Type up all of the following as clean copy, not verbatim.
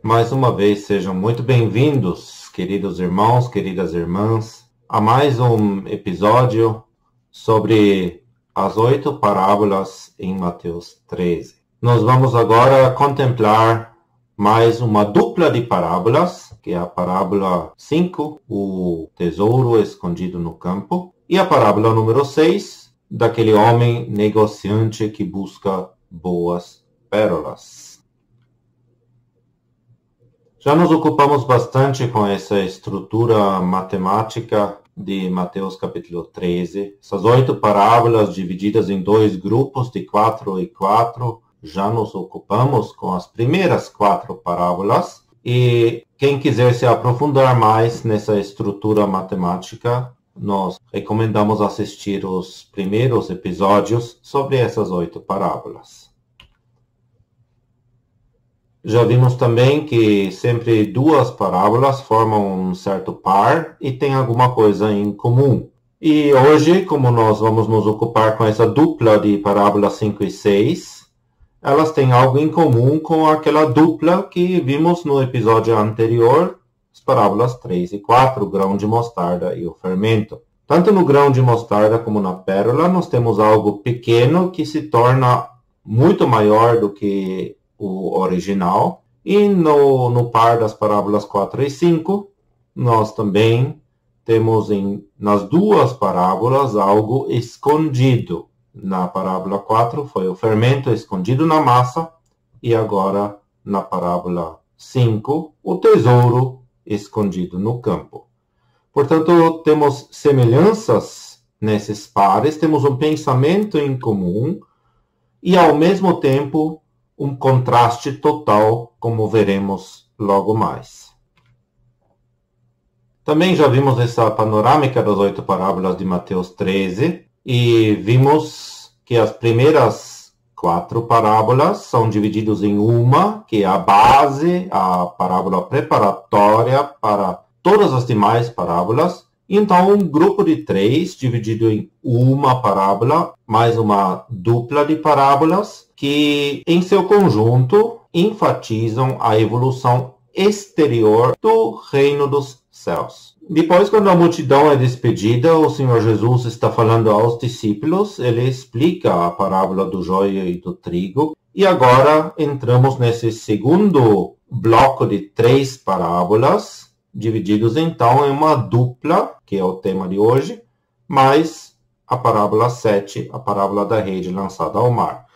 Mais uma vez, sejam muito bem-vindos, queridos irmãos, queridas irmãs, a mais um episódio sobre as 8 parábolas em Mateus 13. Nós vamos agora contemplar mais uma dupla de parábolas, que é a parábola 5, o tesouro escondido no campo, e a parábola número 6, daquele homem negociante que busca boas pérolas. Já nos ocupamos bastante com essa estrutura matemática de Mateus capítulo 13. Essas 8 parábolas divididas em 2 grupos de 4 e 4. Já nos ocupamos com as primeiras 4 parábolas. E quem quiser se aprofundar mais nessa estrutura matemática, nós recomendamos assistir os primeiros episódios sobre essas 8 parábolas. Já vimos também que sempre 2 parábolas formam um certo par e têm alguma coisa em comum. E hoje, como nós vamos nos ocupar com essa dupla de parábolas 5 e 6, elas têm algo em comum com aquela dupla que vimos no episódio anterior, as parábolas 3 e 4, o grão de mostarda e o fermento. Tanto no grão de mostarda como na pérola, nós temos algo pequeno que se torna muito maior do que o original, e no par das parábolas 4 e 5, nós também temos nas 2 parábolas algo escondido. Na parábola 4 foi o fermento escondido na massa, e agora na parábola 5, o tesouro escondido no campo. Portanto, temos semelhanças nesses pares, temos um pensamento em comum, e ao mesmo tempo um contraste total, como veremos logo mais. Também já vimos essa panorâmica das 8 parábolas de Mateus 13 e vimos que as primeiras 4 parábolas são divididas em uma, que é a base, a parábola preparatória para todas as demais parábolas. Então, um grupo de 3, dividido em uma parábola, mais uma dupla de parábolas, que, em seu conjunto, enfatizam a evolução exterior do reino dos céus. Depois, quando a multidão é despedida, o Senhor Jesus está falando aos discípulos, ele explica a parábola do joio e do trigo, e agora entramos nesse segundo bloco de 3 parábolas, divididos então em uma dupla, que é o tema de hoje, mais a parábola 7, a parábola da rede lançada ao mar.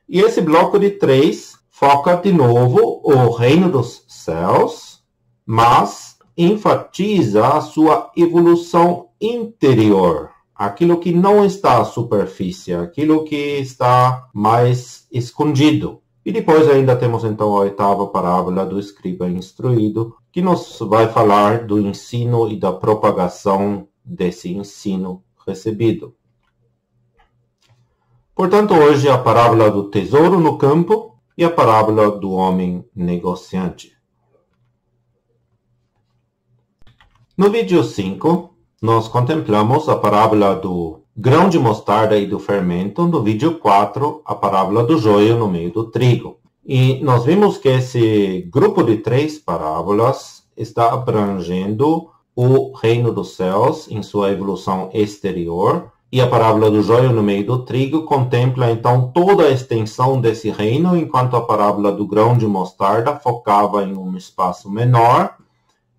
E esse bloco de 3 foca de novo o reino dos céus, mas enfatiza a sua evolução interior, aquilo que não está à superfície, aquilo que está mais escondido. E depois ainda temos então a 8ª parábola do escriba instruído, que nos vai falar do ensino e da propagação desse ensino recebido. Portanto, hoje a parábola do tesouro no campo e a parábola do homem negociante. No vídeo 5, nós contemplamos a parábola do grão de mostarda e do fermento. No vídeo 4, a parábola do joio no meio do trigo. E nós vimos que esse grupo de 3 parábolas está abrangendo o reino dos céus em sua evolução exterior. E a parábola do joio no meio do trigo contempla então toda a extensão desse reino, enquanto a parábola do grão de mostarda focava em um espaço menor,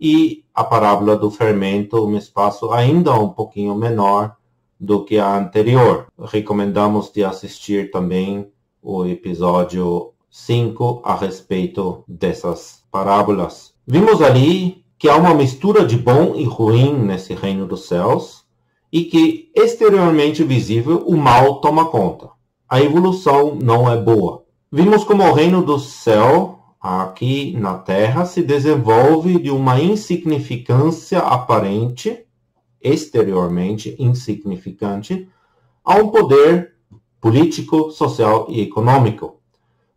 e a parábola do fermento um espaço ainda um pouquinho menor do que a anterior. Recomendamos de assistir também o episódio 5 a respeito dessas parábolas. Vimos ali que há uma mistura de bom e ruim nesse reino dos céus e que exteriormente visível o mal toma conta. A evolução não é boa. Vimos como o reino do céu aqui na Terra se desenvolve de uma insignificância aparente, exteriormente insignificante, a um poder político, social e econômico.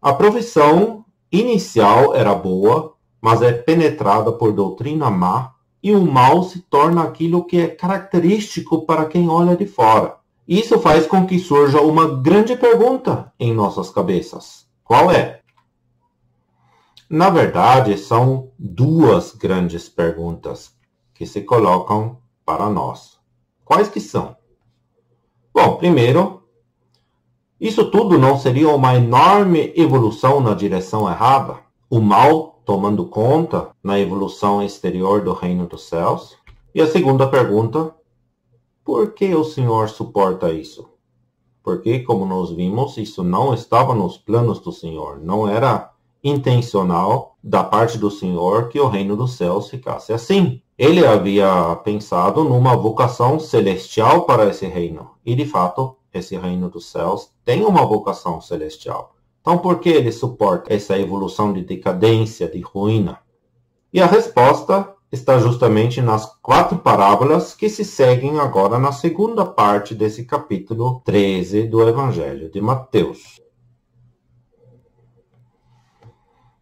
A profissão inicial era boa, mas é penetrada por doutrina má, e o mal se torna aquilo que é característico para quem olha de fora. Isso faz com que surja uma grande pergunta em nossas cabeças. Qual é? Na verdade, são duas grandes perguntas que se colocam para nós. Quais que são? Bom, primeiro, isso tudo não seria uma enorme evolução na direção errada? O mal tomando conta na evolução exterior do reino dos céus? E a segunda pergunta, por que o Senhor suporta isso? Porque, como nós vimos, isso não estava nos planos do Senhor, não era intencional da parte do Senhor que o reino dos céus ficasse assim. Ele havia pensado numa vocação celestial para esse reino. E, de fato, esse reino dos céus tem uma vocação celestial. Então, por que ele suporta essa evolução de decadência, de ruína? E a resposta está justamente nas 4 parábolas que se seguem agora na segunda parte desse capítulo 13 do Evangelho de Mateus.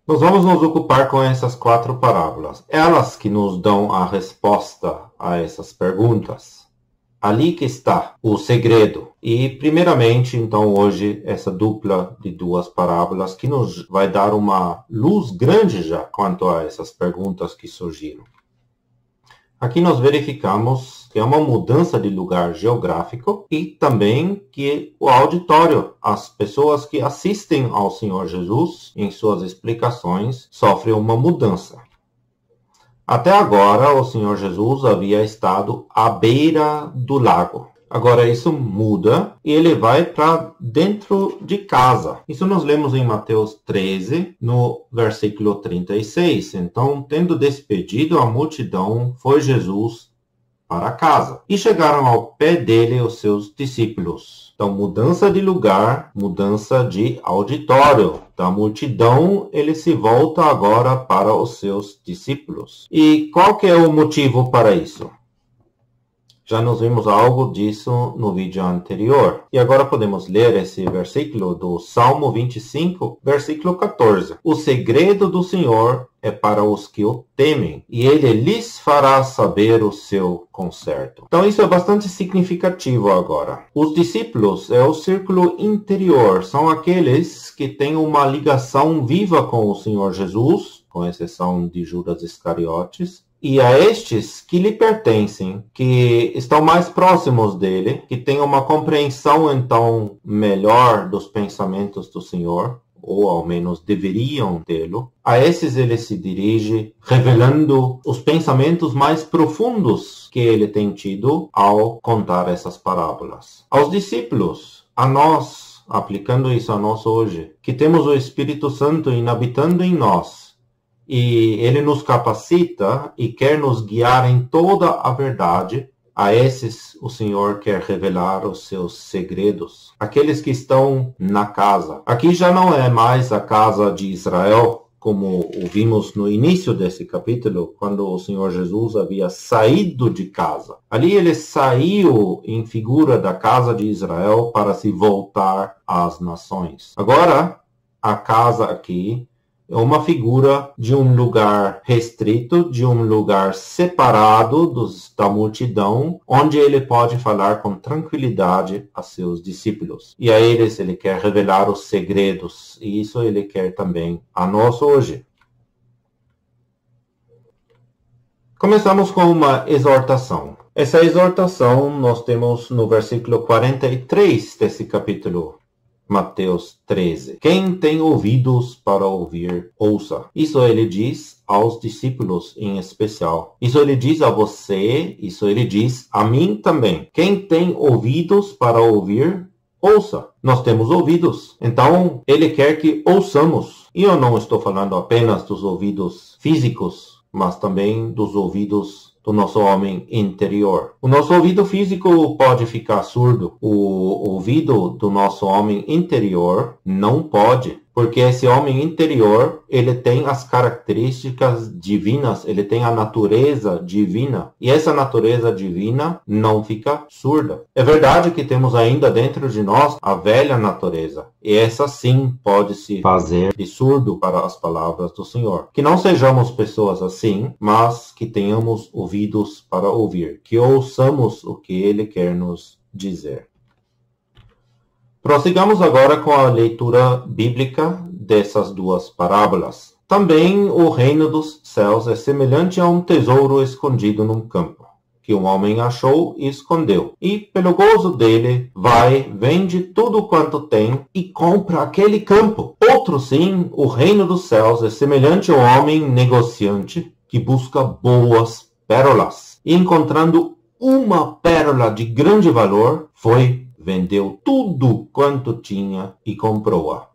Nós vamos nos ocupar com essas 4 parábolas. Elas que nos dão a resposta a essas perguntas. Ali que está o segredo. E, primeiramente, então, hoje, essa dupla de 2 parábolas que nos vai dar uma luz grande já quanto a essas perguntas que surgiram. Aqui nós verificamos que é uma mudança de lugar geográfico e também que o auditório, as pessoas que assistem ao Senhor Jesus em suas explicações, sofrem uma mudança. Até agora, o Senhor Jesus havia estado à beira do lago. Agora isso muda e ele vai para dentro de casa. Isso nós lemos em Mateus 13, no versículo 36. Então, tendo despedido a multidão, foi Jesus para casa. E chegaram ao pé dele os seus discípulos. Então, mudança de lugar, mudança de auditório. Da multidão, ele se volta agora para os seus discípulos. E qual que é o motivo para isso? Já nos vimos algo disso no vídeo anterior. E agora podemos ler esse versículo do Salmo 25, versículo 14. O segredo do Senhor é para os que o temem, e ele lhes fará saber o seu conserto. Então isso é bastante significativo agora. Os discípulos é o círculo interior, são aqueles que têm uma ligação viva com o Senhor Jesus, com exceção de Judas Iscariotes, e a estes que lhe pertencem, que estão mais próximos dele, que têm uma compreensão então melhor dos pensamentos do Senhor, ou ao menos deveriam tê-lo, a esses ele se dirige revelando os pensamentos mais profundos que ele tem tido ao contar essas parábolas. Aos discípulos, a nós, aplicando isso a nós hoje, que temos o Espírito Santo inabitando em nós, e ele nos capacita e quer nos guiar em toda a verdade. A esses o Senhor quer revelar os seus segredos. Aqueles que estão na casa. Aqui já não é mais a casa de Israel, como vimos no início desse capítulo, quando o Senhor Jesus havia saído de casa. Ali ele saiu em figura da casa de Israel para se voltar às nações. Agora, a casa aqui é uma figura de um lugar restrito, de um lugar separado da multidão, onde ele pode falar com tranquilidade a seus discípulos. E a eles ele quer revelar os segredos, e isso ele quer também a nós hoje. Começamos com uma exortação. Essa exortação nós temos no versículo 43 desse capítulo Mateus 13. Quem tem ouvidos para ouvir, ouça. Isso ele diz aos discípulos em especial. Isso ele diz a você, isso ele diz a mim também. Quem tem ouvidos para ouvir, ouça. Nós temos ouvidos. Então, ele quer que ouçamos. E eu não estou falando apenas dos ouvidos físicos, mas também dos ouvidos do nosso homem interior. O nosso ouvido físico pode ficar surdo. O ouvido do nosso homem interior não pode, porque esse homem interior, ele tem as características divinas, ele tem a natureza divina, e essa natureza divina não fica surda. É verdade que temos ainda dentro de nós a velha natureza, e essa sim pode se fazer de surdo para as palavras do Senhor. Que não sejamos pessoas assim, mas que tenhamos ouvidos para ouvir, que ouçamos o que Ele quer nos dizer. Prossigamos agora com a leitura bíblica dessas duas parábolas. Também o reino dos céus é semelhante a um tesouro escondido num campo, que um homem achou e escondeu. E, pelo gozo dele, vai, vende tudo quanto tem e compra aquele campo. Outro sim, o reino dos céus é semelhante ao homem negociante que busca boas pérolas. E encontrando uma pérola de grande valor, foi, vendeu tudo quanto tinha e comprou-a.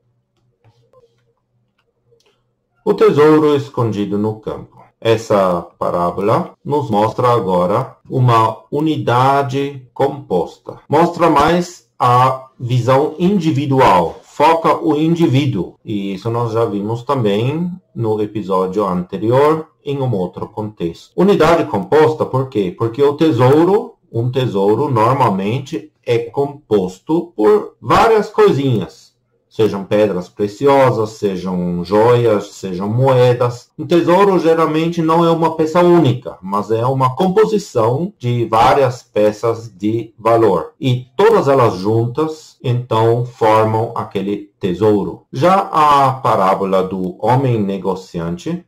O tesouro escondido no campo. Essa parábola nos mostra agora uma unidade composta. Mostra mais a visão individual, foca o indivíduo. E isso nós já vimos também no episódio anterior, em um outro contexto. Unidade composta, por quê? Porque um tesouro normalmente é composto por várias coisinhas. Sejam pedras preciosas, sejam joias, sejam moedas. Um tesouro geralmente não é uma peça única, mas é uma composição de várias peças de valor. E todas elas juntas, então, formam aquele tesouro. Já a parábola do homem negociante,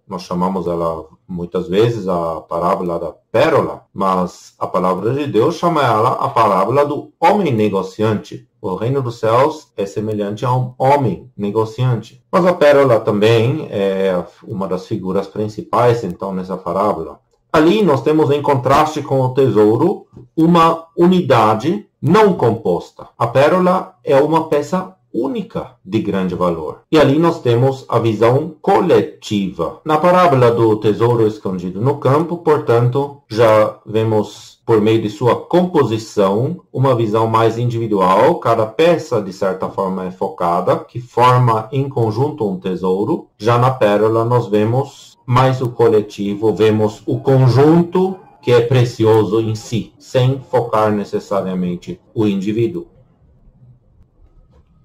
nós chamamos ela muitas vezes a parábola da pérola, mas a palavra de Deus chama ela a parábola do homem negociante. O reino dos céus é semelhante a um homem negociante. Mas a pérola também é uma das figuras principais, então, nessa parábola. Ali nós temos, em contraste com o tesouro, uma unidade não composta. A pérola é uma peça única de grande valor. E ali nós temos a visão coletiva. Na parábola do tesouro escondido no campo, portanto, já vemos, por meio de sua composição, uma visão mais individual. Cada peça, de certa forma, é focada, que forma em conjunto um tesouro. Já na pérola, nós vemos mais o coletivo, vemos o conjunto que é precioso em si, sem focar necessariamente o indivíduo.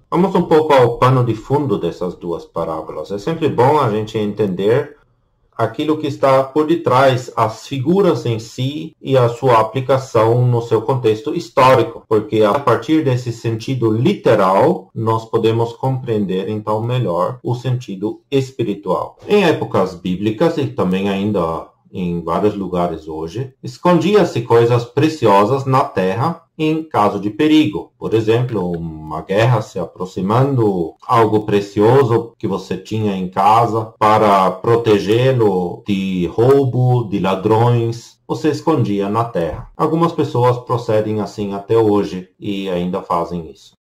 Vamos um pouco ao pano de fundo dessas duas parábolas. É sempre bom a gente entender aquilo que está por detrás, as figuras em si e a sua aplicação no seu contexto histórico, porque a partir desse sentido literal, nós podemos compreender então melhor o sentido espiritual. Em épocas bíblicas e também ainda em vários lugares hoje, escondia-se coisas preciosas na terra em caso de perigo. Por exemplo, uma guerra se aproximando, algo precioso que você tinha em casa para protegê-lo de roubo, de ladrões, você escondia na terra. Algumas pessoas procedem assim até hoje e ainda fazem isso.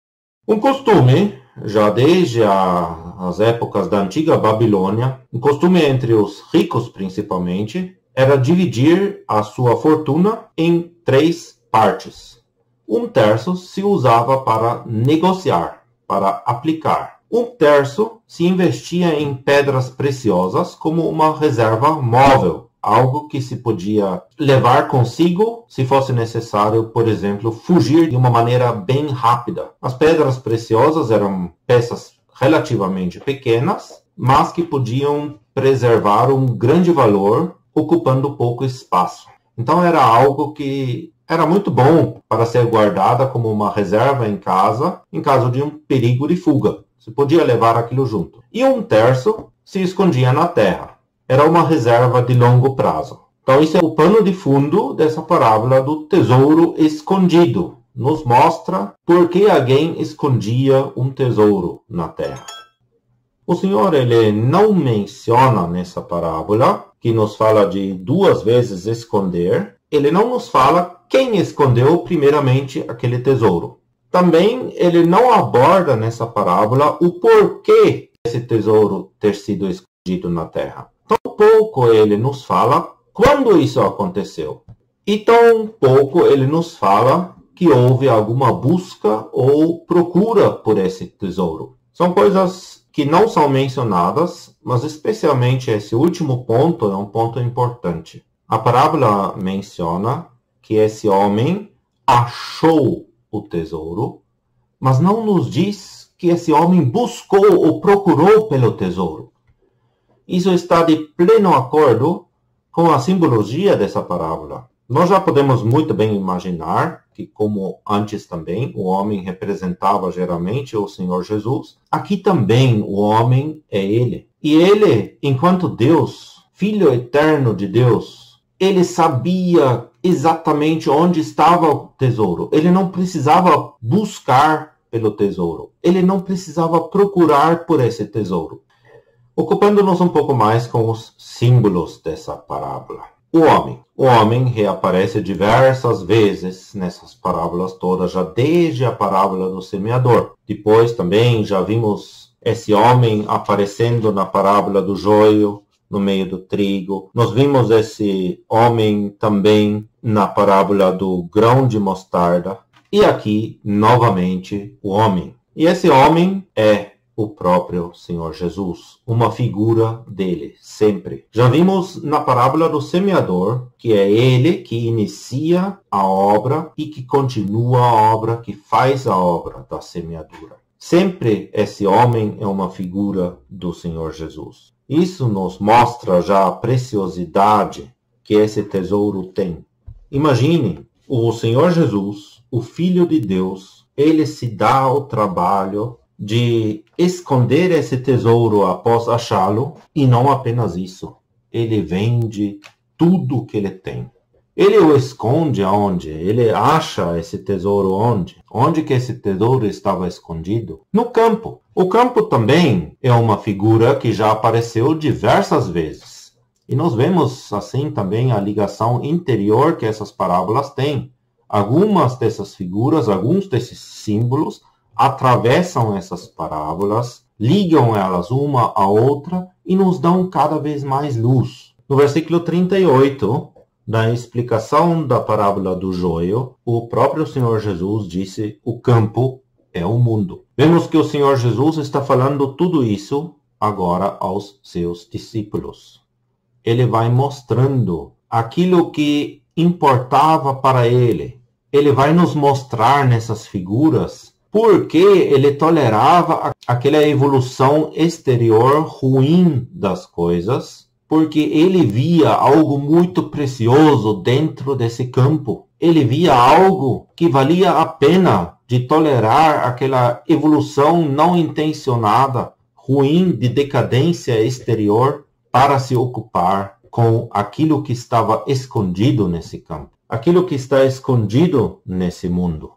Um costume, já desde as épocas da antiga Babilônia, um costume entre os ricos principalmente, era dividir a sua fortuna em 3 partes. 1/3 se usava para negociar, para aplicar. 1/3 se investia em pedras preciosas como uma reserva móvel, algo que se podia levar consigo se fosse necessário, por exemplo, fugir de uma maneira bem rápida. As pedras preciosas eram peças relativamente pequenas, mas que podiam preservar um grande valor, ocupando pouco espaço. Então era algo que era muito bom para ser guardada como uma reserva em casa, em caso de um perigo de fuga. Você podia levar aquilo junto. E 1/3 se escondia na terra. Era uma reserva de longo prazo. Então, isso é o pano de fundo dessa parábola do tesouro escondido. Nos mostra por que alguém escondia um tesouro na terra. O Senhor, ele não menciona nessa parábola, que nos fala de 2 vezes esconder, ele não nos fala quem escondeu primeiramente aquele tesouro. Também ele não aborda nessa parábola o porquê esse tesouro ter sido escondido na terra. Tão pouco ele nos fala quando isso aconteceu. E tão pouco ele nos fala que houve alguma busca ou procura por esse tesouro. São coisas que não são mencionadas, mas especialmente esse último ponto é um ponto importante. A parábola menciona que esse homem achou o tesouro, mas não nos diz que esse homem buscou ou procurou pelo tesouro. Isso está de pleno acordo com a simbologia dessa parábola. Nós já podemos muito bem imaginar que, como antes também, o homem representava geralmente o Senhor Jesus. Aqui também o homem é ele. E ele, enquanto Deus, Filho eterno de Deus, ele sabia exatamente onde estava o tesouro. Ele não precisava buscar pelo tesouro. Ele não precisava procurar por esse tesouro. Ocupando-nos um pouco mais com os símbolos dessa parábola. O homem reaparece diversas vezes nessas parábolas todas, já desde a parábola do semeador. Depois também já vimos esse homem aparecendo na parábola do joio, no meio do trigo. Nós vimos esse homem também na parábola do grão de mostarda. E aqui, novamente, o homem. E esse homem é o próprio Senhor Jesus, uma figura dele, sempre. Já vimos na parábola do semeador, que é ele que inicia a obra e que continua a obra, que faz a obra da semeadura. Sempre esse homem é uma figura do Senhor Jesus. Isso nos mostra já a preciosidade que esse tesouro tem. Imagine, o Senhor Jesus, o Filho de Deus, ele se dá ao trabalho de esconder esse tesouro após achá-lo, e não apenas isso. Ele vende tudo o que ele tem. Ele o esconde aonde? Ele acha esse tesouro onde? Onde que esse tesouro estava escondido? No campo. O campo também é uma figura que já apareceu diversas vezes. E nós vemos assim também a ligação interior que essas parábolas têm. Algumas dessas figuras, alguns desses símbolos atravessam essas parábolas, ligam elas uma à outra e nos dão cada vez mais luz. No versículo 38, na explicação da parábola do joio, o próprio Senhor Jesus disse: o campo é o mundo. Vemos que o Senhor Jesus está falando tudo isso agora aos seus discípulos. Ele vai mostrando aquilo que importava para ele. Ele vai nos mostrar nessas figuras porque ele tolerava aquela evolução exterior ruim das coisas, porque ele via algo muito precioso dentro desse campo. Ele via algo que valia a pena de tolerar aquela evolução não intencionada, ruim, de decadência exterior, para se ocupar com aquilo que estava escondido nesse campo, aquilo que está escondido nesse mundo.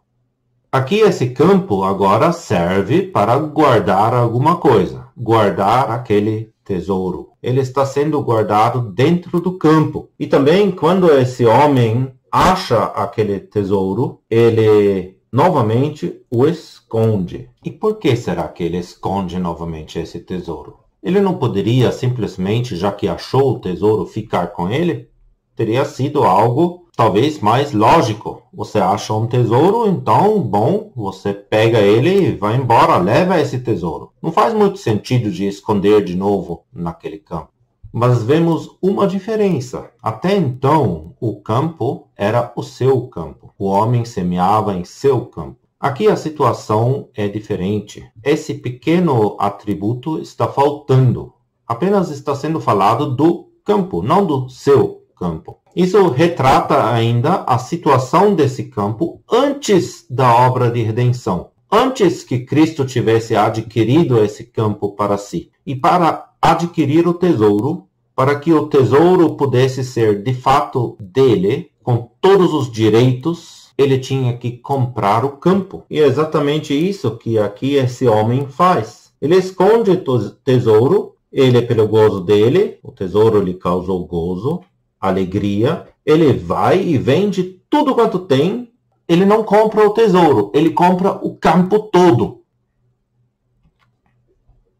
Aqui esse campo agora serve para guardar alguma coisa, guardar aquele tesouro. Ele está sendo guardado dentro do campo. E também quando esse homem acha aquele tesouro, ele novamente o esconde. E por que será que ele esconde novamente esse tesouro? Ele não poderia simplesmente, já que achou o tesouro, ficar com ele? Teria sido algo talvez mais lógico. Você acha um tesouro, então, bom, você pega ele e vai embora, leva esse tesouro. Não faz muito sentido de esconder de novo naquele campo. Mas vemos uma diferença. Até então, o campo era o seu campo. O homem semeava em seu campo. Aqui a situação é diferente. Esse pequeno atributo está faltando. Apenas está sendo falado do campo, não do seu campo. Isso retrata ainda a situação desse campo antes da obra de redenção. Antes que Cristo tivesse adquirido esse campo para si. E para adquirir o tesouro, para que o tesouro pudesse ser de fato dele, com todos os direitos, ele tinha que comprar o campo. E é exatamente isso que aqui esse homem faz. Ele esconde o tesouro, ele pelo gozo dele, o tesouro lhe causou gozo, alegria, ele vai e vende tudo quanto tem. Ele não compra o tesouro, ele compra o campo todo.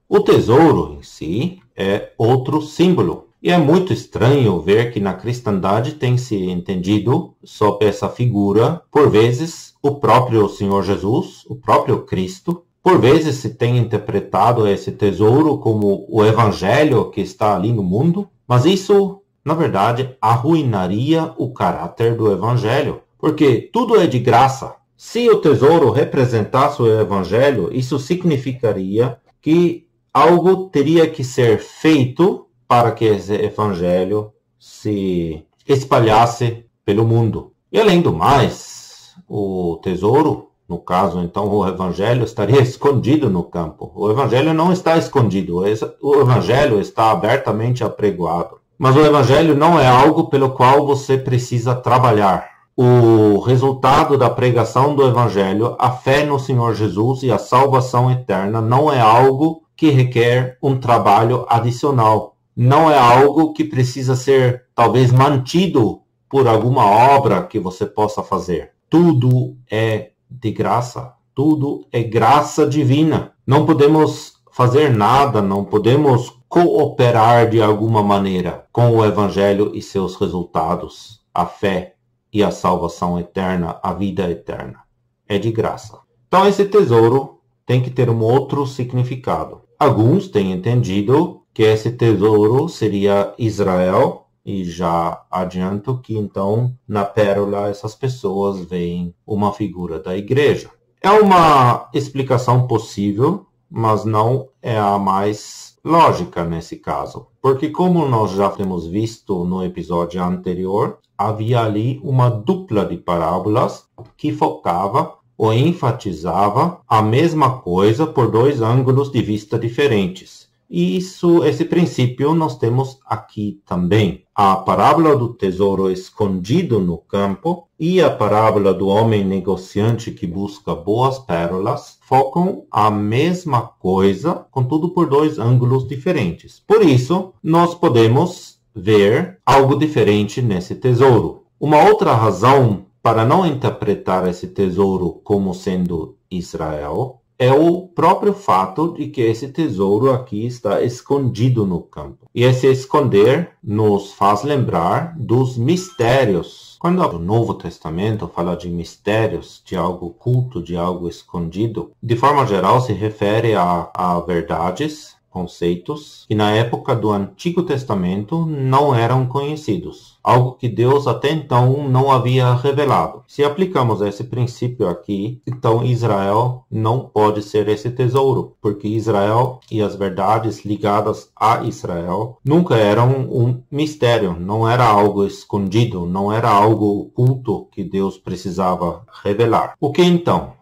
O tesouro em si é outro símbolo. E é muito estranho ver que na cristandade tem se entendido sob essa figura, por vezes, o próprio Senhor Jesus, o próprio Cristo. Por vezes se tem interpretado esse tesouro como o evangelho que está ali no mundo. Mas isso, na verdade, arruinaria o caráter do evangelho. Porque tudo é de graça. Se o tesouro representasse o evangelho, isso significaria que algo teria que ser feito para que esse evangelho se espalhasse pelo mundo. E além do mais, o tesouro No caso, então, o evangelho estaria escondido no campo. O evangelho não está escondido. O evangelho está abertamente apregoado. Mas o evangelho não é algo pelo qual você precisa trabalhar. O resultado da pregação do evangelho, a fé no Senhor Jesus e a salvação eterna, não é algo que requer um trabalho adicional. Não é algo que precisa ser, talvez, mantido por alguma obra que você possa fazer. Tudo é de graça. Tudo é graça divina. Não podemos fazer nada, não podemos cooperar de alguma maneira com o evangelho e seus resultados, a fé e a salvação eterna, a vida eterna. É de graça. Então esse tesouro tem que ter um outro significado. Alguns têm entendido que esse tesouro seria Israel, e já adianto que então na pérola essas pessoas veem uma figura da igreja. É uma explicação possível, mas não é a mais lógica nesse caso. Porque como nós já temos visto no episódio anterior, havia ali uma dupla de parábolas que focava ou enfatizava a mesma coisa por dois ângulos de vista diferentes. E esse princípio nós temos aqui também. A parábola do tesouro escondido no campo e a parábola do homem negociante que busca boas pérolas focam a mesma coisa, contudo por dois ângulos diferentes. Por isso, nós podemos ver algo diferente nesse tesouro. Uma outra razão para não interpretar esse tesouro como sendo Israel é o próprio fato de que esse tesouro aqui está escondido no campo. E esse esconder nos faz lembrar dos mistérios. Quando o Novo Testamento fala de mistérios, de algo oculto, de algo escondido, de forma geral se refere a verdades, conceitos que na época do Antigo Testamento não eram conhecidos. Algo que Deus até então não havia revelado. Se aplicamos esse princípio aqui, então Israel não pode ser esse tesouro, porque Israel e as verdades ligadas a Israel nunca eram um mistério, não era algo escondido, não era algo oculto que Deus precisava revelar. O que então?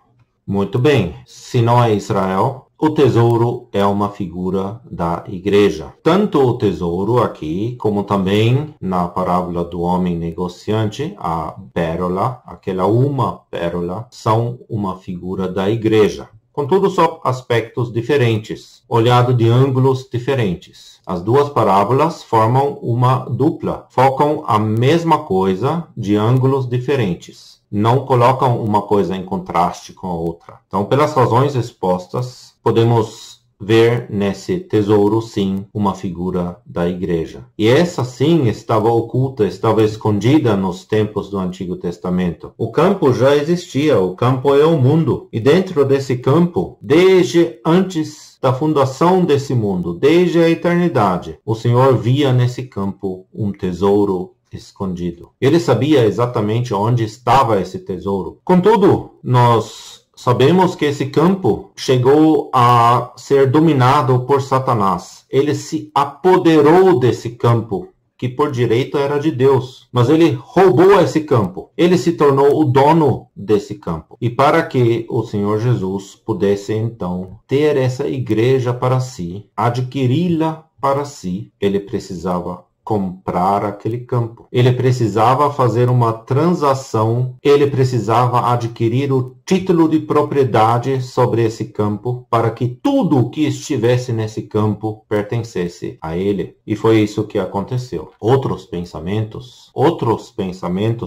Muito bem, se não é Israel, o tesouro é uma figura da igreja. Tanto o tesouro aqui, como também na parábola do homem negociante, a pérola, aquela uma pérola, são uma figura da igreja. Contudo, só aspectos diferentes, olhado de ângulos diferentes. As duas parábolas formam uma dupla, focam a mesma coisa de ângulos diferentes. Não colocam uma coisa em contraste com a outra. Então, pelas razões expostas, podemos ver nesse tesouro, sim, uma figura da igreja. E essa, sim, estava oculta, estava escondida nos tempos do Antigo Testamento. O campo já existia, o campo é o mundo. E dentro desse campo, desde antes da fundação desse mundo, desde a eternidade, o Senhor via nesse campo um tesouro escondido. Ele sabia exatamente onde estava esse tesouro. Contudo, nós sabemos que esse campo chegou a ser dominado por Satanás. Ele se apoderou desse campo, que por direito era de Deus. Mas ele roubou esse campo. Ele se tornou o dono desse campo. E para que o Senhor Jesus pudesse então ter essa igreja para si, adquiri-la para si, ele precisava comprar aquele campo. Ele precisava fazer uma transação, ele precisava adquirir o título de propriedade sobre esse campo para que tudo que estivesse nesse campo pertencesse a ele. E foi isso que aconteceu. Outros pensamentos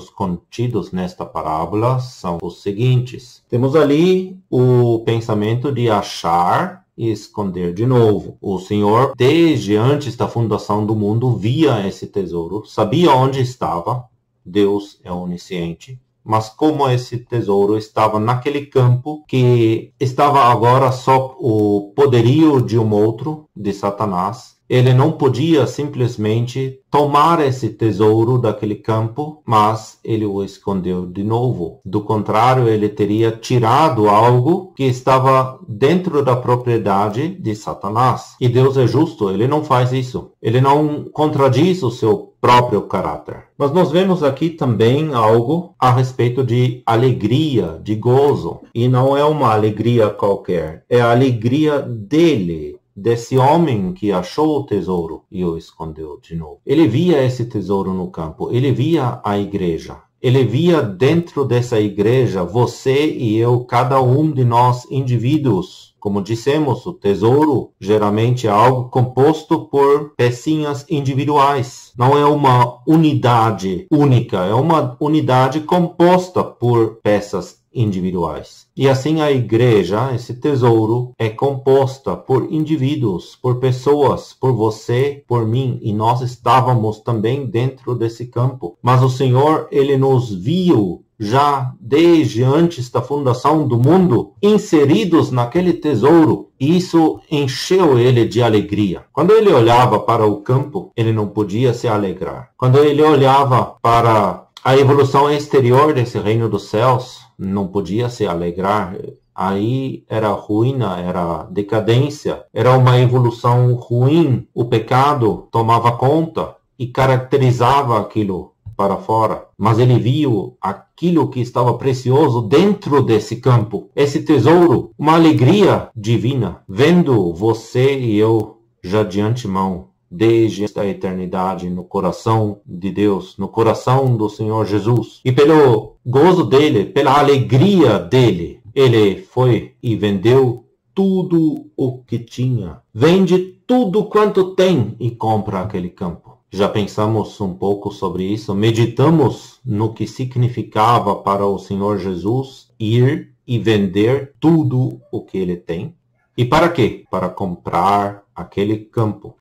contidos nesta parábola são os seguintes. Temos ali o pensamento de achar e esconder de novo. O Senhor, desde antes da fundação do mundo, via esse tesouro, sabia onde estava. Deus é onisciente. Mas como esse tesouro estava naquele campo, que estava agora só o poderio de um outro, de Satanás, Ele não podia simplesmente tomar esse tesouro daquele campo, mas ele o escondeu de novo. Do contrário, ele teria tirado algo que estava dentro da propriedade de Satanás. E Deus é justo, ele não faz isso. Ele não contradiz o seu próprio caráter. Mas nós vemos aqui também algo a respeito de alegria, de gozo. E não é uma alegria qualquer, é a alegria dele, desse homem que achou o tesouro e o escondeu de novo. Ele via esse tesouro no campo, ele via a igreja. Ele via dentro dessa igreja você e eu, cada um de nós indivíduos. Como dissemos, o tesouro geralmente é algo composto por pecinhas individuais. Não é uma unidade única, é uma unidade composta por peças individuais. E assim a igreja, esse tesouro, é composta por indivíduos, por pessoas, por você, por mim, e nós estávamos também dentro desse campo. Mas o Senhor, ele nos viu já desde antes da fundação do mundo, inseridos naquele tesouro, e isso encheu ele de alegria. Quando ele olhava para o campo, ele não podia se alegrar. Quando ele olhava para a evolução exterior desse reino dos céus, não podia se alegrar. Aí era ruína, era decadência, era uma evolução ruim. O pecado tomava conta e caracterizava aquilo para fora. Mas ele viu aquilo que estava precioso dentro desse campo, esse tesouro, uma alegria divina, vendo você e eu já de antemão, desde a eternidade, no coração de Deus, no coração do Senhor Jesus. E pelo gozo dele, pela alegria dele, ele foi e vendeu tudo o que tinha. Vende tudo quanto tem e compra aquele campo. Já pensamos um pouco sobre isso? Meditamos no que significava para o Senhor Jesus ir e vender tudo o que ele tem? E para quê? Para comprar aquele campo.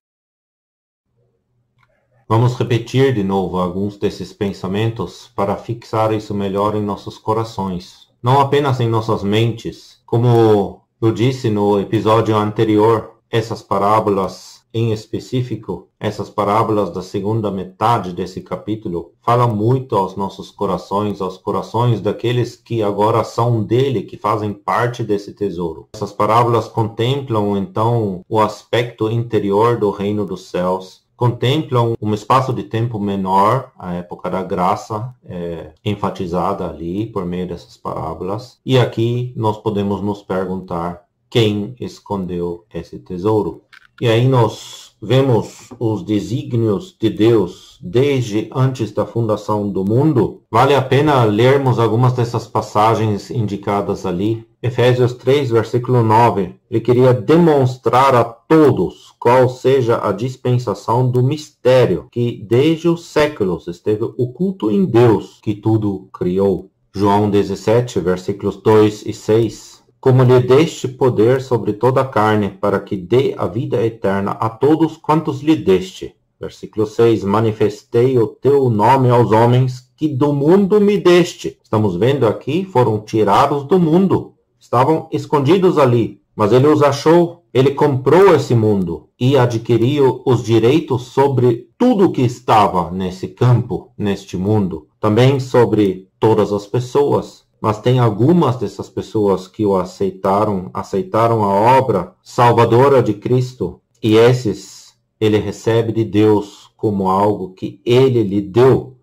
Vamos repetir de novo alguns desses pensamentos para fixar isso melhor em nossos corações. Não apenas em nossas mentes. Como eu disse no episódio anterior, essas parábolas em específico, essas parábolas da segunda metade desse capítulo, falam muito aos nossos corações, aos corações daqueles que agora são dele, que fazem parte desse tesouro. Essas parábolas contemplam então o aspecto interior do reino dos céus, contemplam um espaço de tempo menor, a época da graça, enfatizada ali por meio dessas parábolas. E aqui nós podemos nos perguntar quem escondeu esse tesouro. E aí nós vemos os desígnios de Deus desde antes da fundação do mundo. Vale a pena lermos algumas dessas passagens indicadas ali. Efésios 3, versículo 9. Ele queria demonstrar a todos qual seja a dispensação do mistério que desde os séculos esteve oculto em Deus, que tudo criou. João 17, versículos 2 e 6. Como lhe deste poder sobre toda a carne, para que dê a vida eterna a todos quantos lhe deste. Versículo 6. Manifestei o teu nome aos homens que do mundo me deste. Estamos vendo aqui, foram tirados do mundo. Estavam escondidos ali, mas ele os achou. Ele comprou esse mundo e adquiriu os direitos sobre tudo que estava nesse campo, neste mundo. Também sobre todas as pessoas. Mas tem algumas dessas pessoas que o aceitaram a obra salvadora de Cristo. E esses ele recebe de Deus como algo que ele lhe deu.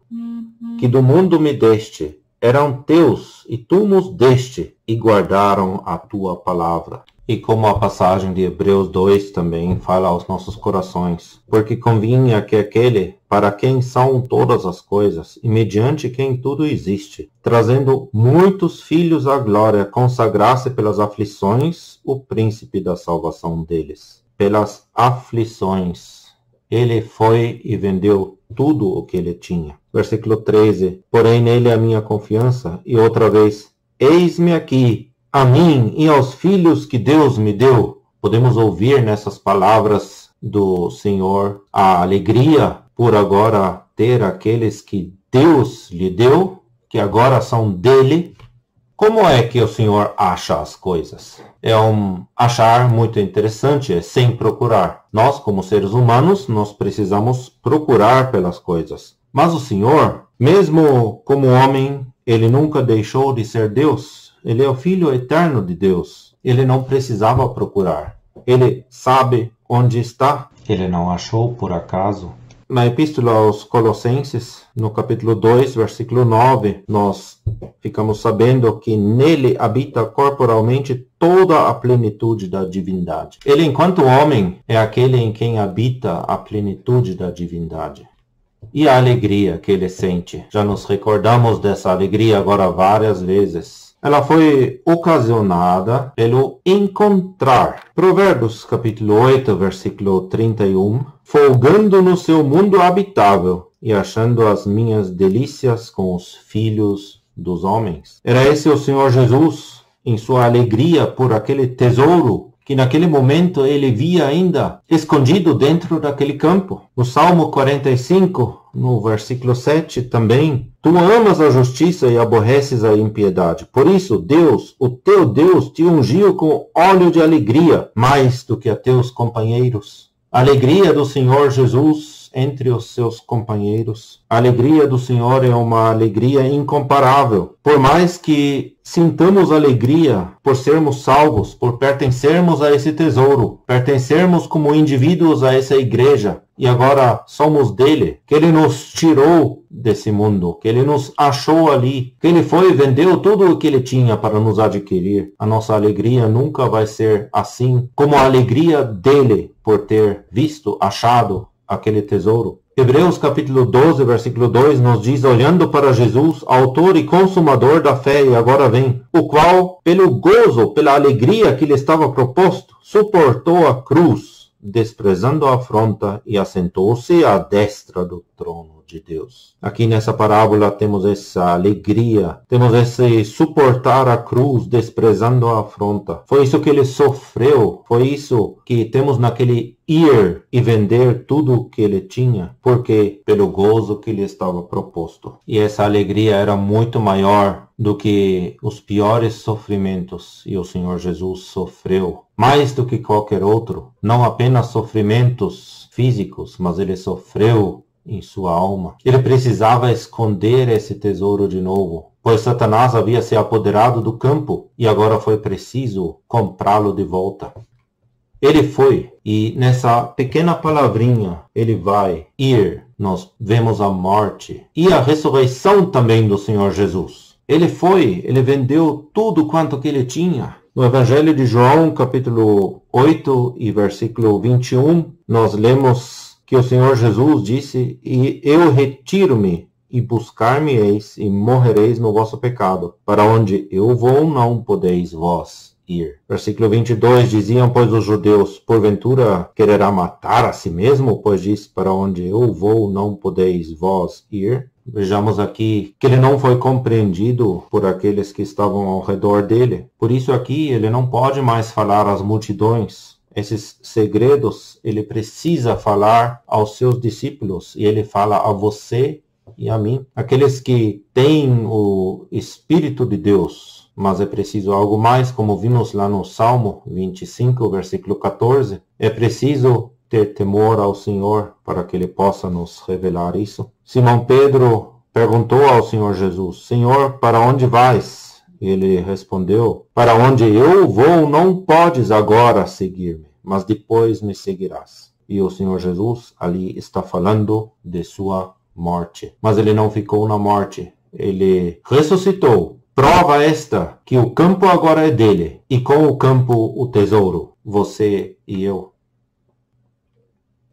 Que do mundo me deste, eram teus, e tu nos deste, e guardaram a tua palavra. E como a passagem de Hebreus 2 também fala aos nossos corações, porque convinha que aquele para quem são todas as coisas, e mediante quem tudo existe, trazendo muitos filhos à glória, consagrasse pelas aflições o príncipe da salvação deles. Pelas aflições, ele foi e vendeu tudo o que ele tinha. Versículo 13, porém nele a minha confiança, e outra vez, eis-me aqui, a mim e aos filhos que Deus me deu. Podemos ouvir nessas palavras do Senhor a alegria por agora ter aqueles que Deus lhe deu, que agora são dele. Como é que o Senhor acha as coisas? É um achar muito interessante, é sem procurar. Nós, como seres humanos, nós precisamos procurar pelas coisas. Mas o Senhor, mesmo como homem, ele nunca deixou de ser Deus. Ele é o Filho eterno de Deus. Ele não precisava procurar. Ele sabe onde está. Ele não achou por acaso. Na Epístola aos Colossenses, no capítulo 2, versículo 9, nós ficamos sabendo que nele habita corporalmente toda a plenitude da divindade. Ele, enquanto homem, é aquele em quem habita a plenitude da divindade. E a alegria que ele sente. Já nos recordamos dessa alegria agora várias vezes. Ela foi ocasionada pelo encontrar. Provérbios capítulo 8, versículo 31. Folgando no seu mundo habitável e achando as minhas delícias com os filhos dos homens. Era esse o Senhor Jesus, em sua alegria por aquele tesouro que naquele momento ele via ainda escondido dentro daquele campo. No Salmo 45, no versículo 7 também, tu amas a justiça e aborreces a impiedade. Por isso, Deus, o teu Deus, te ungiu com óleo de alegria, mais do que a teus companheiros. A alegria do Senhor Jesus entre os seus companheiros. A alegria do Senhor é uma alegria incomparável. Por mais que sintamos alegria por sermos salvos, por pertencermos a esse tesouro, pertencermos como indivíduos a essa igreja, e agora somos dele, que ele nos tirou desse mundo, que ele nos achou ali, que ele foi e vendeu tudo o que ele tinha para nos adquirir. A nossa alegria nunca vai ser assim como a alegria dele por ter visto, achado aquele tesouro. Hebreus capítulo 12, versículo 2 nos diz, olhando para Jesus, autor e consumador da fé, e agora vem, o qual, pelo gozo, pela alegria que lhe estava proposto, suportou a cruz, desprezando a afronta, e assentou-se à destra do trono de Deus. Aqui nessa parábola temos essa alegria, temos esse suportar a cruz, desprezando a afronta. Foi isso que ele sofreu, foi isso que temos naquele ir e vender tudo o que ele tinha, porque pelo gozo que lhe estava proposto. E essa alegria era muito maior do que os piores sofrimentos, e o Senhor Jesus sofreu mais do que qualquer outro, não apenas sofrimentos físicos, mas ele sofreu em sua alma. Ele precisava esconder esse tesouro de novo, pois Satanás havia se apoderado do campo e agora foi preciso comprá-lo de volta. Ele foi, e nessa pequena palavrinha, ele vai, ir, nós vemos a morte e a ressurreição também do Senhor Jesus. Ele foi, ele vendeu tudo quanto que ele tinha. No Evangelho de João, capítulo 8 e versículo 21, nós lemos que o Senhor Jesus disse, e eu retiro-me, e buscar-me-eis, e morrereis no vosso pecado. Para onde eu vou, não podeis vós ir. Versículo 22, diziam, pois, os judeus, porventura quererá matar a si mesmo? Pois diz, para onde eu vou, não podeis vós ir. Vejamos aqui que ele não foi compreendido por aqueles que estavam ao redor dele. Por isso aqui ele não pode mais falar às multidões. Esses segredos ele precisa falar aos seus discípulos, e ele fala a você e a mim. Aqueles que têm o Espírito de Deus, mas é preciso algo mais, como vimos lá no Salmo 25, versículo 14. É preciso ter temor ao Senhor para que ele possa nos revelar isso. Simão Pedro perguntou ao Senhor Jesus, Senhor, para onde vais? Ele respondeu, para onde eu vou não podes agora seguir-me, mas depois me seguirás. E o Senhor Jesus ali está falando de sua morte. Mas ele não ficou na morte, ele ressuscitou. Prova esta, que o campo agora é dele, e com o campo o tesouro, você e eu.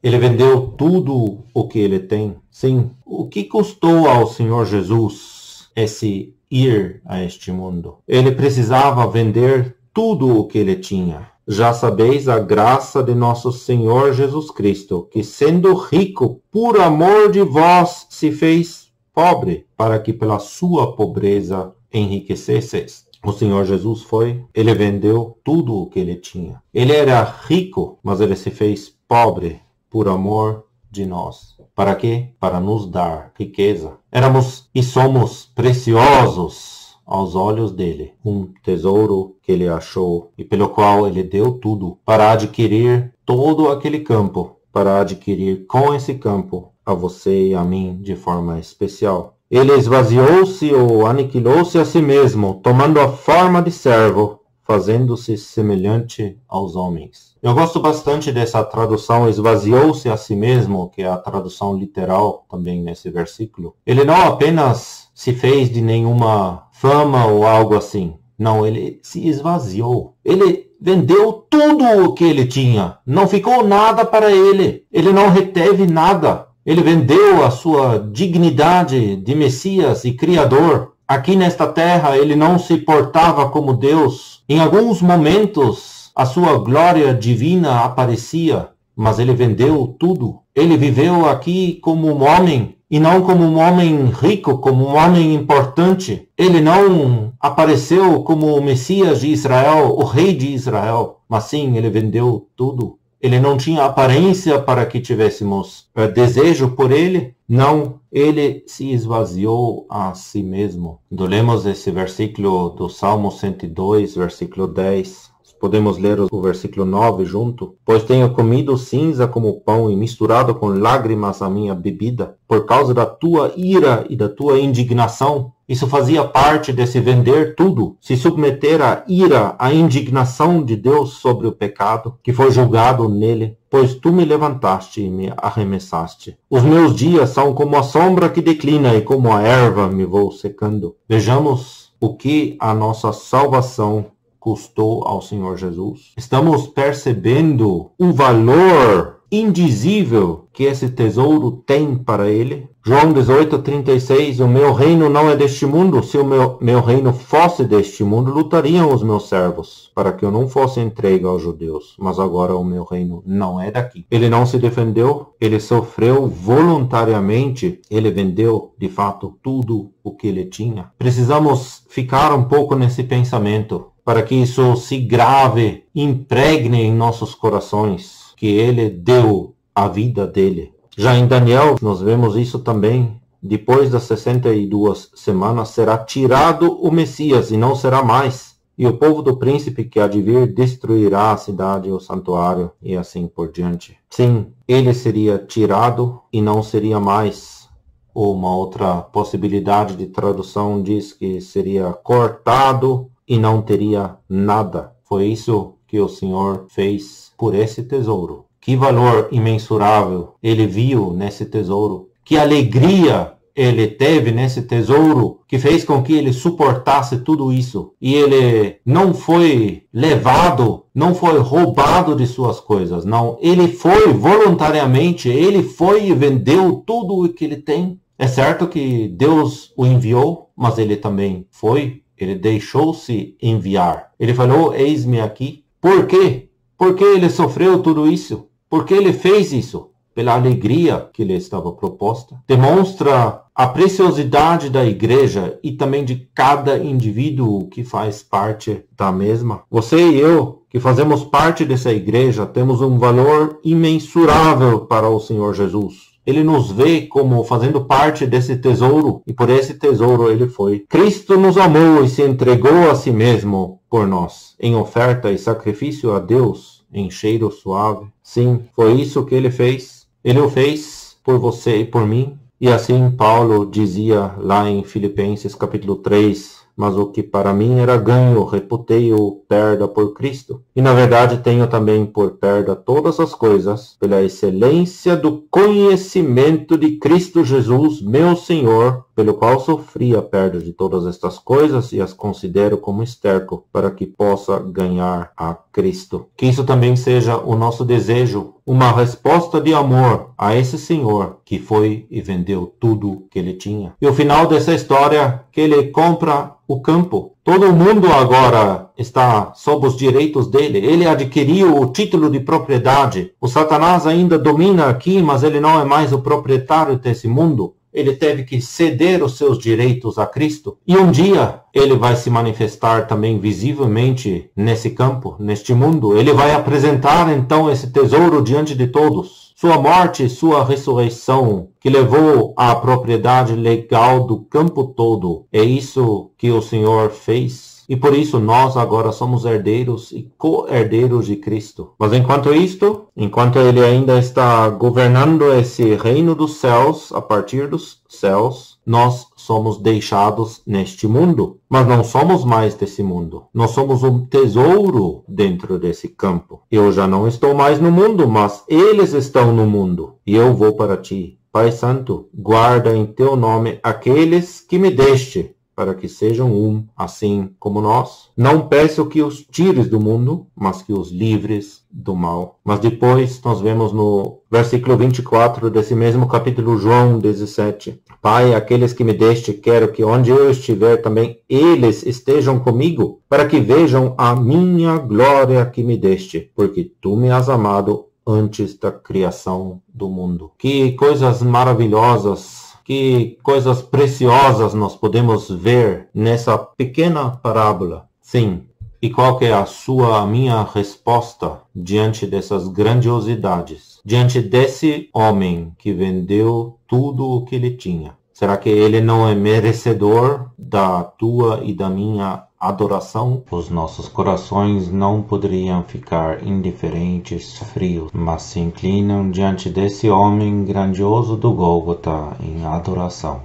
Ele vendeu tudo o que ele tem. Sim, o que custou ao Senhor Jesus esse ir a este mundo? Ele precisava vender tudo o que ele tinha. Já sabeis a graça de nosso Senhor Jesus Cristo, que sendo rico, por amor de vós, se fez pobre, para que pela sua pobreza enriquecesseis. O Senhor Jesus foi, ele vendeu tudo o que ele tinha. Ele era rico, mas ele se fez pobre por amor de nós. Para quê? Para nos dar riqueza. Éramos e somos preciosos aos olhos dele, um tesouro que ele achou e pelo qual ele deu tudo para adquirir todo aquele campo, para adquirir com esse campo a você e a mim de forma especial. Ele esvaziou-se ou aniquilou-se a si mesmo, tomando a forma de servo, fazendo-se semelhante aos homens. Eu gosto bastante dessa tradução, esvaziou-se a si mesmo, que é a tradução literal também nesse versículo. Ele não apenas se fez de nenhuma fama ou algo assim. Não, ele se esvaziou. Ele vendeu tudo o que ele tinha. Não ficou nada para ele. Ele não reteve nada. Ele vendeu a sua dignidade de Messias e Criador. Aqui nesta terra ele não se portava como Deus. Em alguns momentos a sua glória divina aparecia, mas ele vendeu tudo. Ele viveu aqui como um homem, e não como um homem rico, como um homem importante. Ele não apareceu como o Messias de Israel, o rei de Israel, mas sim, ele vendeu tudo. Ele não tinha aparência para que tivéssemos desejo por ele. Não, ele se esvaziou a si mesmo. Quando lemos esse versículo do Salmo 102, versículo 10, podemos ler o versículo 9 junto. Pois tenho comido cinza como pão e misturado com lágrimas a minha bebida, por causa da tua ira e da tua indignação. Isso fazia parte desse vender tudo, se submeter à ira, à indignação de Deus sobre o pecado, que foi julgado nele. Pois tu me levantaste e me arremessaste. Os meus dias são como a sombra que declina e como a erva me vou secando. Vejamos o que a nossa salvação custou ao Senhor Jesus. Estamos percebendo o valor indizível que esse tesouro tem para ele. João 18:36, o meu reino não é deste mundo. Se o meu reino fosse deste mundo, lutariam os meus servos, para que eu não fosse entregue aos judeus. Mas agora o meu reino não é daqui. Ele não se defendeu, ele sofreu voluntariamente, ele vendeu, de fato, tudo o que ele tinha. Precisamos ficar um pouco nesse pensamento, para que isso se grave, impregne em nossos corações, que ele deu a vida dele. Já em Daniel, nós vemos isso também. Depois das 62 semanas, será tirado o Messias e não será mais. E o povo do príncipe que há de vir destruirá a cidade e o santuário, e assim por diante. Sim, ele seria tirado e não seria mais. Ou uma outra possibilidade de tradução diz que seria cortado e não teria nada. Foi isso que o Senhor fez por esse tesouro. Que valor imensurável ele viu nesse tesouro. Que alegria ele teve nesse tesouro, que fez com que ele suportasse tudo isso. E ele não foi levado, não foi roubado de suas coisas. Não, ele foi voluntariamente, ele foi e vendeu tudo o que ele tem. É certo que Deus o enviou, mas ele também foi. Ele deixou-se enviar. Ele falou, eis-me aqui. Por quê? Porque ele sofreu tudo isso. Porque ele fez isso. Pela alegria que lhe estava proposta. Demonstra a preciosidade da igreja e também de cada indivíduo que faz parte da mesma. Você e eu, que fazemos parte dessa igreja, temos um valor imensurável para o Senhor Jesus. Ele nos vê como fazendo parte desse tesouro, e por esse tesouro ele foi. Cristo nos amou e se entregou a si mesmo por nós, em oferta e sacrifício a Deus, em cheiro suave. Sim, foi isso que ele fez. Ele o fez por você e por mim. E assim Paulo dizia lá em Filipenses capítulo 3, mas o que para mim era ganho, reputei-o perda por Cristo. E na verdade tenho também por perda todas as coisas, pela excelência do conhecimento de Cristo Jesus, meu Senhor, pelo qual sofri a perda de todas estas coisas e as considero como esterco, para que possa ganhar a Cristo. Que isso também seja o nosso desejo, uma resposta de amor a esse Senhor que foi e vendeu tudo que ele tinha. E o final dessa história, que ele compra o campo. Todo mundo agora está sob os direitos dele. Ele adquiriu o título de propriedade. O Satanás ainda domina aqui, mas ele não é mais o proprietário desse mundo. ele teve que ceder os seus direitos a Cristo. E um dia ele vai se manifestar também visivelmente nesse campo, neste mundo. Ele vai apresentar então esse tesouro diante de todos. Sua morte e sua ressurreição, que levou à propriedade legal do campo todo. É isso que o Senhor fez. E por isso nós agora somos herdeiros e co-herdeiros de Cristo. Mas enquanto isto, enquanto ele ainda está governando esse reino dos céus, a partir dos céus, nós somos deixados neste mundo. Mas não somos mais desse mundo. Nós somos um tesouro dentro desse campo. Eu já não estou mais no mundo, mas eles estão no mundo. E eu vou para ti. Pai Santo, guarda em teu nome aqueles que me deste, para que sejam um, assim como nós. Não peço que os tires do mundo, mas que os livres do mal. Mas depois nós vemos no versículo 24 desse mesmo capítulo, João 17. Pai, aqueles que me deste, quero que onde eu estiver também eles estejam comigo, para que vejam a minha glória que me deste, porque tu me has amado antes da criação do mundo. Que coisas maravilhosas, que coisas preciosas nós podemos ver nessa pequena parábola. Sim. E qual que é a minha resposta diante dessas grandiosidades? Diante desse homem que vendeu tudo o que ele tinha? Será que ele não é merecedor da tua e da minha adoração? Os nossos corações não poderiam ficar indiferentes, frios, mas se inclinam diante desse homem grandioso do Gólgota em adoração.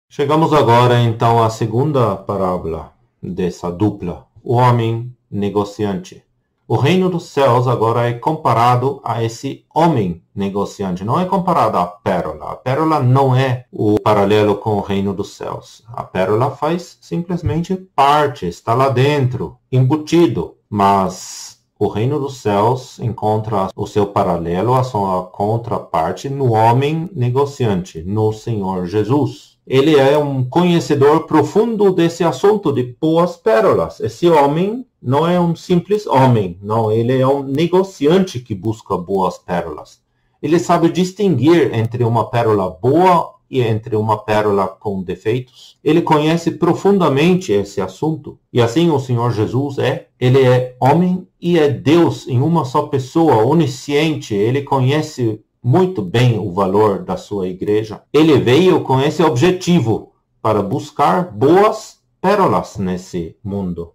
Chegamos agora então à segunda parábola dessa dupla, o homem negociante. O reino dos céus agora é comparado a esse homem negociante, não é comparado à pérola. A pérola não é o paralelo com o reino dos céus. A pérola faz simplesmente parte, está lá dentro, embutido. Mas o reino dos céus encontra o seu paralelo, a sua contraparte no homem negociante, no Senhor Jesus. Ele é um conhecedor profundo desse assunto de boas pérolas. Esse homem não é um simples homem, não, ele é um negociante que busca boas pérolas. Ele sabe distinguir entre uma pérola boa e entre uma pérola com defeitos. Ele conhece profundamente esse assunto. E assim o Senhor Jesus ele é homem e é Deus em uma só pessoa, onisciente. Ele conhece muito bem o valor da sua igreja. Ele veio com esse objetivo para buscar boas pérolas nesse mundo.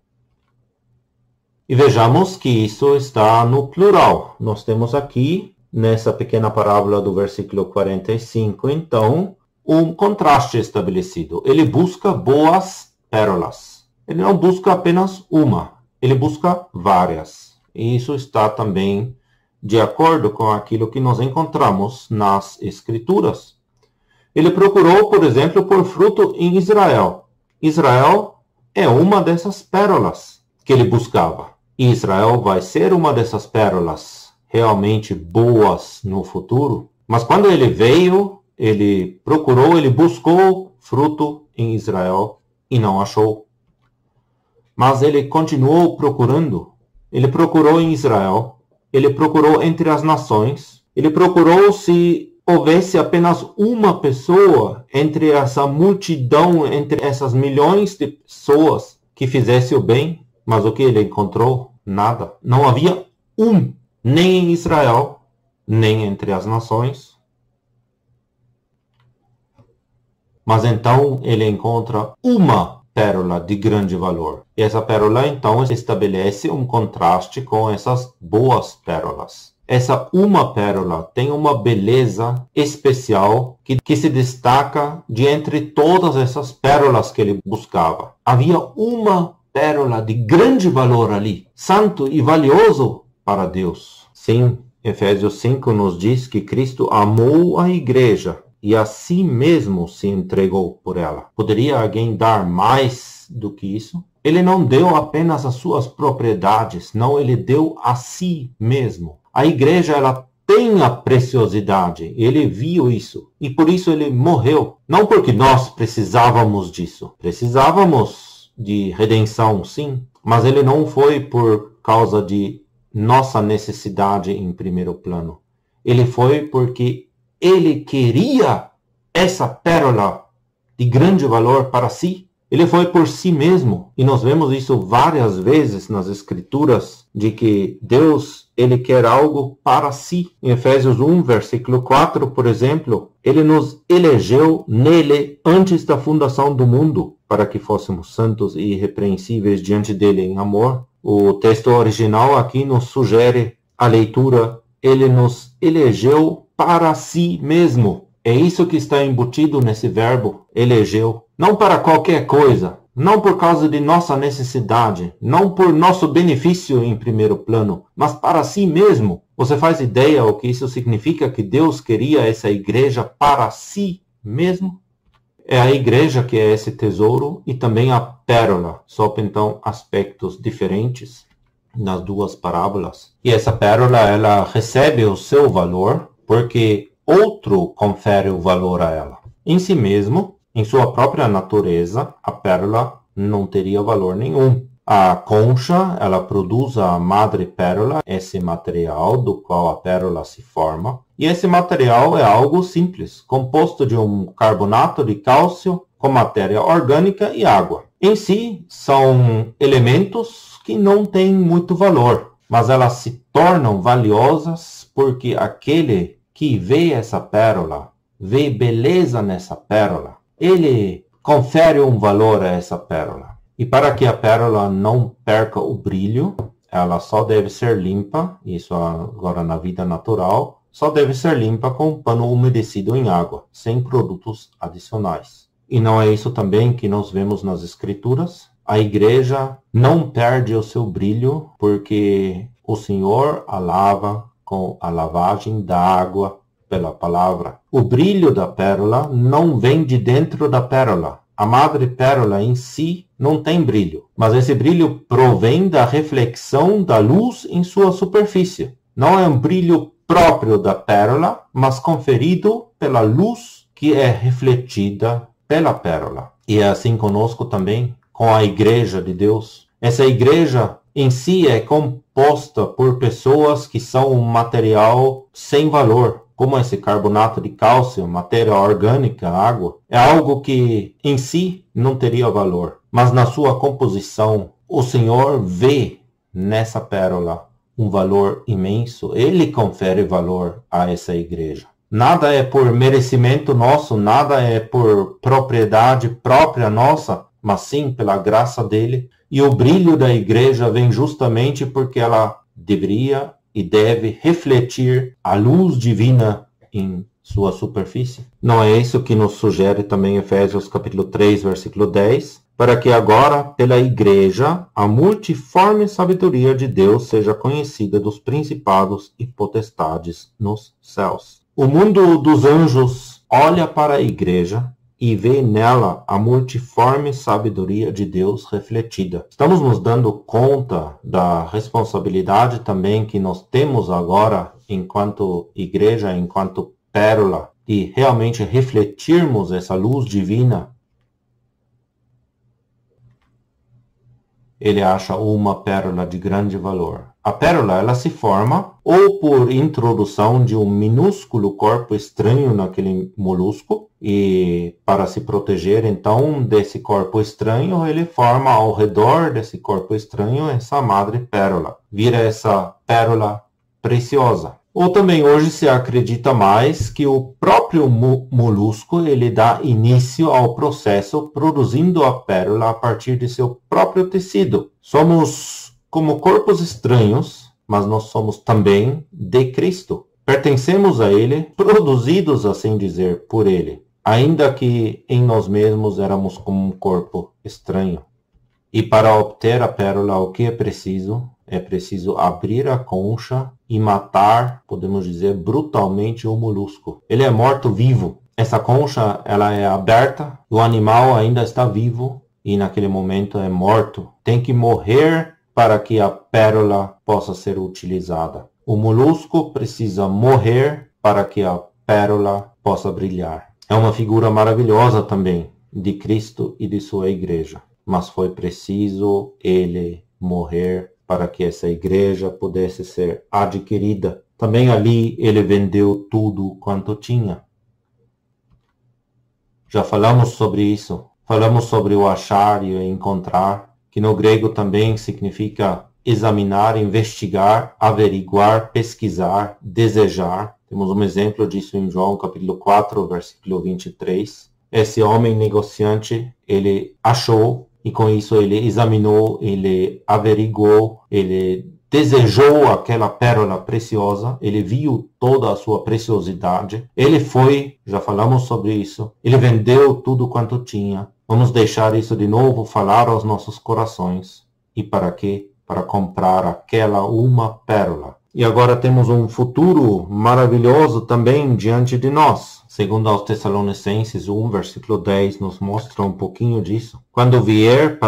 E vejamos que isso está no plural. Nós temos aqui, nessa pequena parábola do versículo 45, então, um contraste estabelecido. Ele busca boas pérolas. Ele não busca apenas uma, ele busca várias. E isso está também de acordo com aquilo que nós encontramos nas Escrituras. Ele procurou, por exemplo, por fruto em Israel. Israel é uma dessas pérolas que ele buscava. E Israel vai ser uma dessas pérolas realmente boas no futuro. Mas quando ele veio, ele procurou, ele buscou fruto em Israel e não achou. Mas ele continuou procurando. Ele procurou em Israel. Ele procurou entre as nações. Ele procurou se houvesse apenas uma pessoa entre essa multidão, entre essas milhões de pessoas que fizesse o bem. Mas o que ele encontrou? Nada. Não havia um, nem em Israel, nem entre as nações. Mas então ele encontra uma pérola de grande valor. E essa pérola então estabelece um contraste com essas boas pérolas. Essa uma pérola tem uma beleza especial que se destaca de entre todas essas pérolas que ele buscava. Havia uma pérola de grande valor ali, santo e valioso para Deus. Sim, Efésios 5 nos diz que Cristo amou a igreja e a si mesmo se entregou por ela. Poderia alguém dar mais do que isso? Ele não deu apenas as suas propriedades, não, ele deu a si mesmo. A igreja, ela tem a preciosidade, ele viu isso e por isso ele morreu. Não porque nós precisávamos disso, precisávamos de redenção, sim, mas ele não foi por causa de nossa necessidade em primeiro plano. Ele foi porque ele queria essa pérola de grande valor para si. Ele foi por si mesmo. E nós vemos isso várias vezes nas Escrituras, de que Deus, ele quer algo para si. Em Efésios 1, versículo 4, por exemplo, ele nos elegeu nele antes da fundação do mundo, para que fôssemos santos e irrepreensíveis diante dele em amor. O texto original aqui nos sugere a leitura: ele nos elegeu para si mesmo. É isso que está embutido nesse verbo, elegeu. Não para qualquer coisa, não por causa de nossa necessidade, não por nosso benefício em primeiro plano, mas para si mesmo. Você faz ideia o que isso significa, que Deus queria essa igreja para si mesmo? É a igreja que é esse tesouro e também a pérola, só então aspectos diferentes nas duas parábolas. E essa pérola, ela recebe o seu valor porque outro confere o valor a ela. Em si mesmo, em sua própria natureza, a pérola não teria valor nenhum. A concha, ela produz a madrepérola, esse material do qual a pérola se forma. E esse material é algo simples, composto de um carbonato de cálcio com matéria orgânica e água. Em si, são elementos que não têm muito valor, mas elas se tornam valiosas porque aquele que vê essa pérola, vê beleza nessa pérola, ele confere um valor a essa pérola. E para que a pérola não perca o brilho, ela só deve ser limpa, isso agora na vida natural, só deve ser limpa com um pano umedecido em água, sem produtos adicionais. E não é isso também que nós vemos nas Escrituras? A igreja não perde o seu brilho porque o Senhor a lava com a lavagem da água pela palavra. O brilho da pérola não vem de dentro da pérola. A madrepérola em si não tem brilho, mas esse brilho provém da reflexão da luz em sua superfície. Não é um brilho próprio da pérola, mas conferido pela luz que é refletida pela pérola. E é assim conosco também, com a igreja de Deus. Essa igreja em si é composta por pessoas que são um material sem valor, como esse carbonato de cálcio, matéria orgânica, água. É algo que em si não teria valor, mas na sua composição, o Senhor vê nessa pérola um valor imenso. Ele confere valor a essa igreja. Nada é por merecimento nosso, nada é por propriedade própria nossa, mas sim pela graça dele. E o brilho da igreja vem justamente porque ela deveria e deve refletir a luz divina em sua superfície. Não é isso que nos sugere também Efésios capítulo 3, versículo 10? Para que agora, pela igreja, a multiforme sabedoria de Deus seja conhecida dos principados e potestades nos céus. O mundo dos anjos olha para a igreja e vê nela a multiforme sabedoria de Deus refletida. Estamos nos dando conta da responsabilidade também que nós temos agora, enquanto igreja, enquanto pérola, de realmente refletirmos essa luz divina. Ele acha uma pérola de grande valor. A pérola, ela se forma ou por introdução de um minúsculo corpo estranho naquele molusco, e para se proteger então desse corpo estranho, ele forma ao redor desse corpo estranho essa madrepérola. Vira essa pérola preciosa. Ou também hoje se acredita mais que o próprio molusco ele dá início ao processo produzindo a pérola a partir de seu próprio tecido. Somos como corpos estranhos, mas nós somos também de Cristo. Pertencemos a Ele, produzidos, assim dizer, por Ele, ainda que em nós mesmos éramos como um corpo estranho. E para obter a pérola, o que é preciso? É preciso abrir a concha e matar, podemos dizer, brutalmente o molusco. Ele é morto-vivo. Essa concha, ela é aberta, o animal ainda está vivo e naquele momento é morto. Tem que morrer para que a pérola possa ser utilizada. O molusco precisa morrer para que a pérola possa brilhar. É uma figura maravilhosa também de Cristo e de sua igreja. Mas foi preciso ele morrer para que essa igreja pudesse ser adquirida Também ali ele vendeu tudo quanto tinha. Já falamos sobre isso. Falamos sobre o achar e o encontrar, que no grego também significa examinar, investigar, averiguar, pesquisar, desejar. Temos um exemplo disso em João capítulo 4, versículo 23. Esse homem negociante, ele achou, e com isso ele examinou, ele averiguou, ele desejou aquela pérola preciosa, ele viu toda a sua preciosidade, ele foi, já falamos sobre isso, ele vendeu tudo quanto tinha. Vamos deixar isso de novo falar aos nossos corações. E para quê? Para comprar aquela uma pérola. E agora temos um futuro maravilhoso também diante de nós. Segundo aos Tessalonicenses 1, versículo 10, nos mostra um pouquinho disso. Quando vier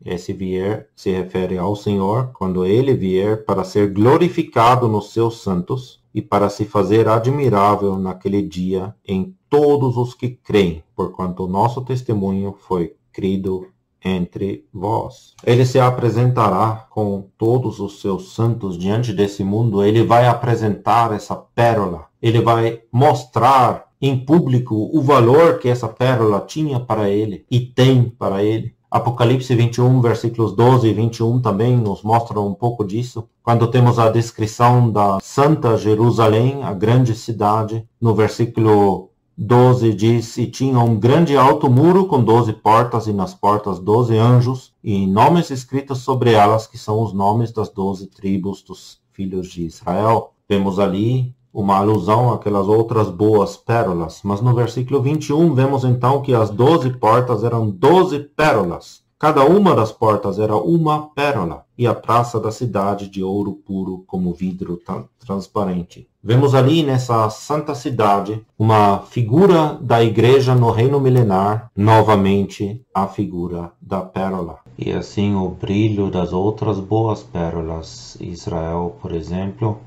esse vier se refere ao Senhor, quando ele vier para ser glorificado nos seus santos e para se fazer admirável naquele dia em todos os que creem, porquanto o nosso testemunho foi crido entre vós. Ele se apresentará com todos os seus santos diante desse mundo. Ele vai apresentar essa pérola. Ele vai mostrar em público o valor que essa pérola tinha para ele e tem para ele. Apocalipse 21, versículos 12 e 21 também nos mostram um pouco disso. Quando temos a descrição da Santa Jerusalém, a grande cidade, no versículo 12 diz, e tinha um grande alto muro com 12 portas, e nas portas 12 anjos, e nomes escritos sobre elas, que são os nomes das 12 tribos dos filhos de Israel. Vemos ali uma alusão àquelas outras boas pérolas. Mas no versículo 21 vemos então que as 12 portas eram 12 pérolas. Cada uma das portas era uma pérola, e a praça da cidade de ouro puro como vidro transparente. Vemos ali nessa santa cidade uma figura da igreja no reino milenar, novamente a figura da pérola. E assim o brilho das outras boas pérolas, Israel, por exemplo,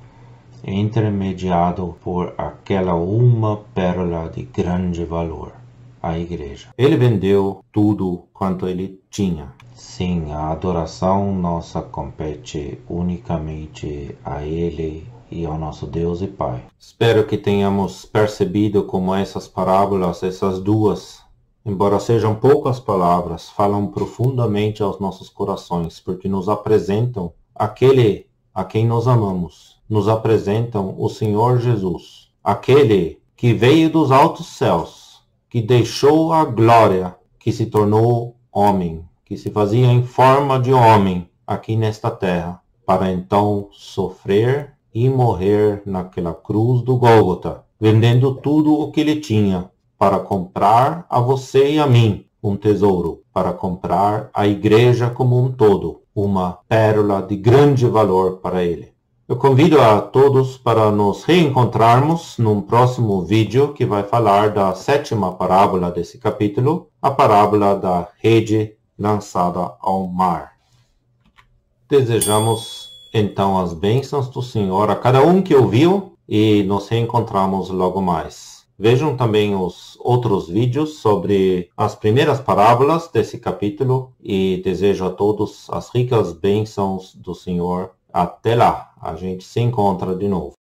intermediado por aquela uma pérola de grande valor, a igreja. Ele vendeu tudo quanto ele tinha. Sim, a adoração nossa compete unicamente a Ele e ao nosso Deus e Pai. Espero que tenhamos percebido como essas parábolas, essas duas, embora sejam poucas palavras, falam profundamente aos nossos corações, porque nos apresentam aquele a quem nós amamos. Nos apresentam o Senhor Jesus, aquele que veio dos altos céus, que deixou a glória, que se tornou homem, que se fazia em forma de homem aqui nesta terra, para então sofrer e morrer naquela cruz do Gólgota, vendendo tudo o que ele tinha, para comprar a você e a mim um tesouro, para comprar a igreja como um todo, uma pérola de grande valor para ele. Eu convido a todos para nos reencontrarmos num próximo vídeo que vai falar da 7ª parábola desse capítulo, a parábola da rede lançada ao mar. Desejamos então as bênçãos do Senhor a cada um que ouviu e nos reencontramos logo mais. Vejam também os outros vídeos sobre as primeiras parábolas desse capítulo e desejo a todos as ricas bênçãos do Senhor. Até lá, a gente se encontra de novo.